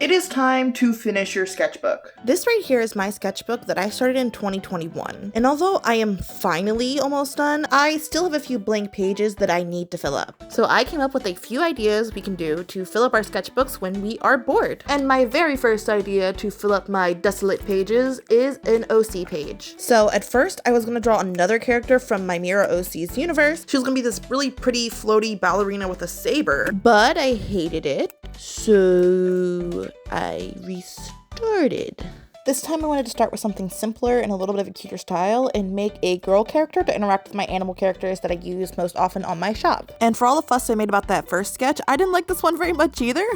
It is time to finish your sketchbook. This right here is my sketchbook that I started in 2021. And although I am finally almost done, I still have a few blank pages that I need to fill up. So I came up with a few ideas we can do to fill up our sketchbooks when we are bored. And my very first idea to fill up my desolate pages is an OC page. So at first I was gonna draw another character from my Mira OC's universe. She was gonna be this really pretty floaty ballerina with a saber, but I hated it. So I restarted. This time I wanted to start with something simpler and a little bit of a cuter style and make a girl character to interact with my animal characters that I use most often on my shop. And for all the fuss I made about that first sketch, I didn't like this one very much either.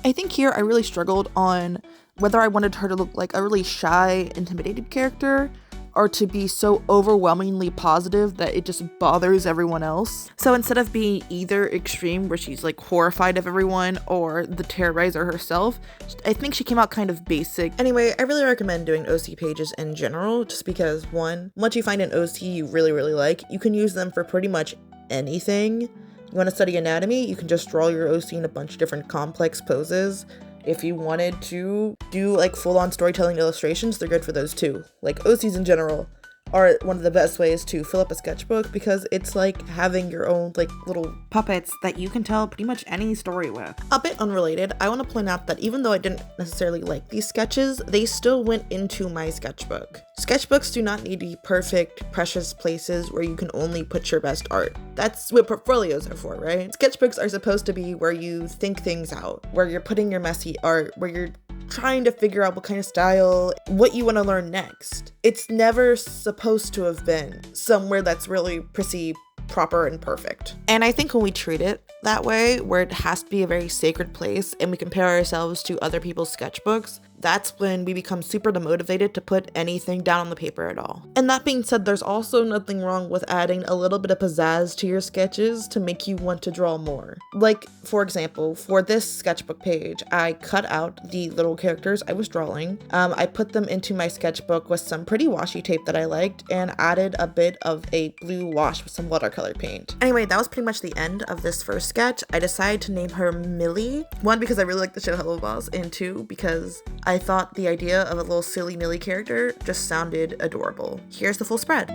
I think here I really struggled on whether I wanted her to look like a really shy, intimidated character or to be so overwhelmingly positive that it just bothers everyone else. So instead of being either extreme where she's like horrified of everyone or the terrorizer herself, I think she came out kind of basic. Anyway, I really recommend doing OC pages in general just because one, once you find an OC you really like, you can use them for pretty much anything. You want to study anatomy, you can just draw your OC in a bunch of different complex poses. If you wanted to do like full-on storytelling illustrations, they're good for those too. Like OCs in general are one of the best ways to fill up a sketchbook because it's like having your own like little puppets that you can tell pretty much any story with. A bit unrelated, I want to point out that even though I didn't necessarily like these sketches, they still went into my sketchbook. Sketchbooks do not need to be perfect, precious places where you can only put your best art. That's what portfolios are for, right? Sketchbooks are supposed to be where you think things out, where you're putting your messy art, where you're trying to figure out what kind of style, what you want to learn next. It's never supposed to have been somewhere that's really prissy, proper, and perfect. And I think when we treat it that way, where it has to be a very sacred place and we compare ourselves to other people's sketchbooks, that's when we become super demotivated to put anything down on the paper at all. And that being said, there's also nothing wrong with adding a little bit of pizzazz to your sketches to make you want to draw more. Like, for example, for this sketchbook page, I cut out the little characters I was drawing. I put them into my sketchbook with some pretty washi tape that I liked and added a bit of a blue wash with some watercolor paint. Anyway, that was pretty much the end of this first sketch. I decided to name her Millie. One, because I really like the show Hello Boss, and two, because I thought the idea of a little silly Millie character just sounded adorable. Here's the full spread.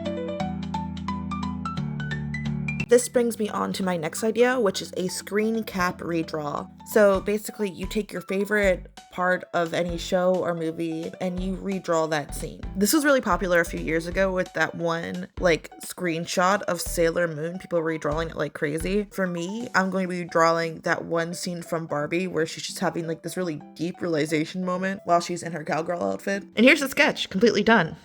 This brings me on to my next idea, which is a screen cap redraw. So basically you take your favorite part of any show or movie and you redraw that scene. This was really popular a few years ago with that one like screenshot of Sailor Moon, people redrawing it like crazy. For me, I'm going to be drawing that one scene from Barbie where she's just having like this really deep realization moment while she's in her cowgirl outfit. And here's the sketch, completely done.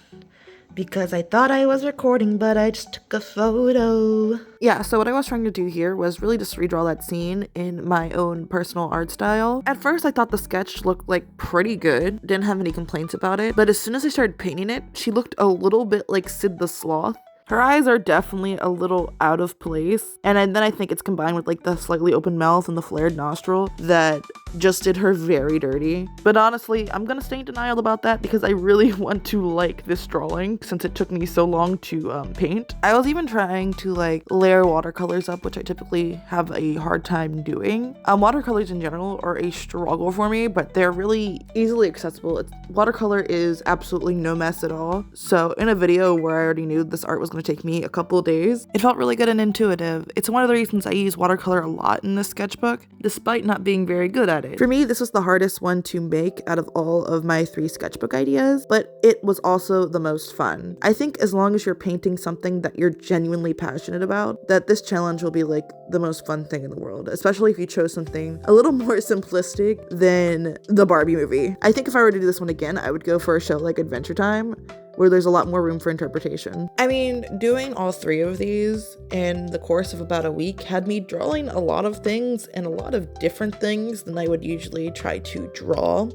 Because I thought I was recording, but I just took a photo. Yeah, so what I was trying to do here was really just redraw that scene in my own personal art style. At first, I thought the sketch looked like pretty good. Didn't have any complaints about it. But as soon as I started painting it, she looked a little bit like Sid the Sloth. Her eyes are definitely a little out of place. And then I think it's combined with like the slightly open mouth and the flared nostril that just did her very dirty. But honestly, I'm gonna stay in denial about that because I really want to like this drawing since it took me so long to paint. I was even trying to like layer watercolors up, which I typically have a hard time doing. Watercolors in general are a struggle for me, but they're really easily accessible. Watercolor is absolutely no mess at all. So in a video where I already knew this art was going to take me a couple of days, it felt really good and intuitive. It's one of the reasons I use watercolor a lot in this sketchbook, despite not being very good at it. For me, this was the hardest one to make out of all of my 3 sketchbook ideas, but it was also the most fun. I think as long as you're painting something that you're genuinely passionate about, that this challenge will be like the most fun thing in the world, especially if you chose something a little more simplistic than the Barbie movie. I think if I were to do this one again, I would go for a show like Adventure Time, where there's a lot more room for interpretation. I mean, doing all 3 of these in the course of about a week had me drawing a lot of things and a lot of different things than I would usually try to draw.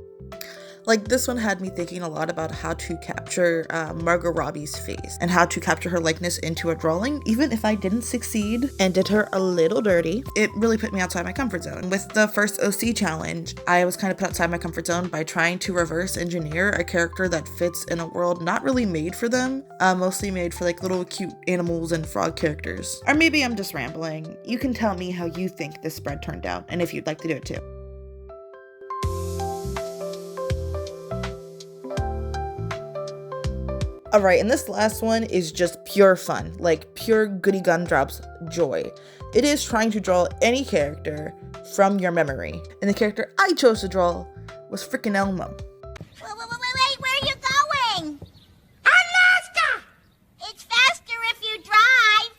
Like this one had me thinking a lot about how to capture Margot Robbie's face and how to capture her likeness into a drawing, even if I didn't succeed and did her a little dirty. It really put me outside my comfort zone. With the first OC challenge, I was kind of put outside my comfort zone by trying to reverse engineer a character that fits in a world not really made for them, mostly made for like little cute animals and frog characters. Or maybe I'm just rambling. You can tell me how you think this spread turned out and if you'd like to do it too. Alright, and this last one is just pure fun, like pure goody gumdrops joy. It is trying to draw any character from your memory. And the character I chose to draw was freaking Elmo. Wait, where are you going? Alaska! It's faster if you drive.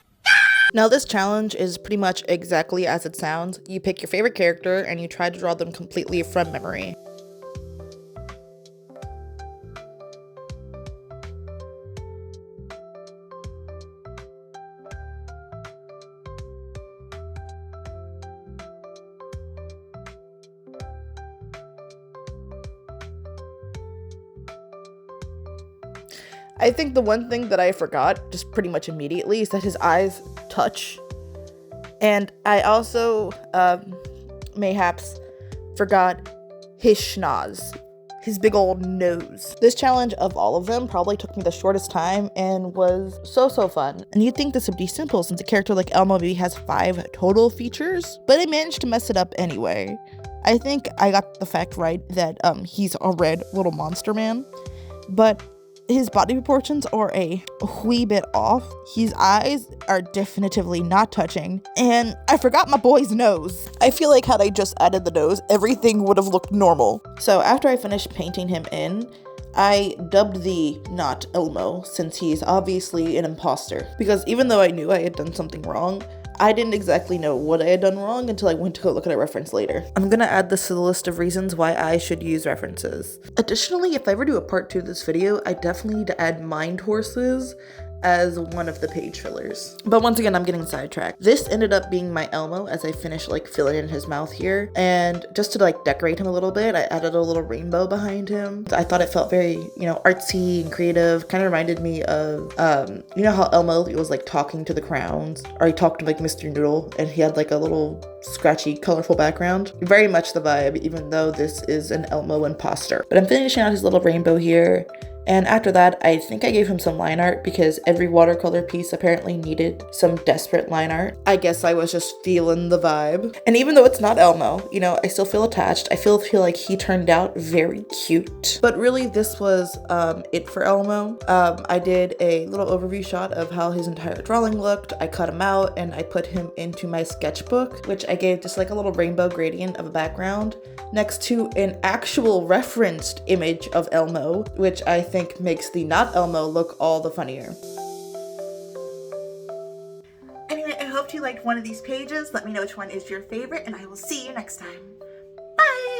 Now this challenge is pretty much exactly as it sounds. You pick your favorite character and you try to draw them completely from memory. I think the one thing that I forgot just pretty much immediately is that his eyes touch. And I also, mayhaps, forgot his schnoz, his big old nose. This challenge of all of them probably took me the shortest time and was so fun. And you'd think this would be simple since a character like Elmo maybe has 5 total features, but I managed to mess it up anyway. I think I got the fact right that he's a red little monster man, but his body proportions are a wee bit off. His eyes are definitively not touching. And I forgot my boy's nose. I feel like had I just added the nose, everything would have looked normal. So after I finished painting him in, I dubbed the not Elmo since he's obviously an imposter. Because even though I knew I had done something wrong, I didn't exactly know what I had done wrong until I went to go look at a reference later. I'm gonna add this to the list of reasons why I should use references. Additionally, if I ever do a part 2 of this video, I definitely need to add mind horses as one of the page fillers. But once again, I'm getting sidetracked. This ended up being my Elmo as I finished like filling in his mouth here. And just to like decorate him a little bit, I added a little rainbow behind him. I thought it felt very, artsy and creative. Kind of reminded me of, you know how Elmo was like talking to the crowns, or he talked to like Mr. Noodle and he had like a little scratchy, colorful background. Very much the vibe, even though this is an Elmo imposter. But I'm finishing out his little rainbow here. And after that, I think I gave him some line art because every watercolor piece apparently needed some desperate line art. I guess I was just feeling the vibe. And even though it's not Elmo, I still feel attached. I feel like he turned out very cute. But really, this was it for Elmo. I did a little overview shot of how his entire drawing looked. I cut him out and I put him into my sketchbook, which I gave just like a little rainbow gradient of a background next to an actual referenced image of Elmo, which I think makes the not Elmo look all the funnier. Anyway, I hope you liked one of these pages. Let me know which one is your favorite, and I will see you next time. Bye!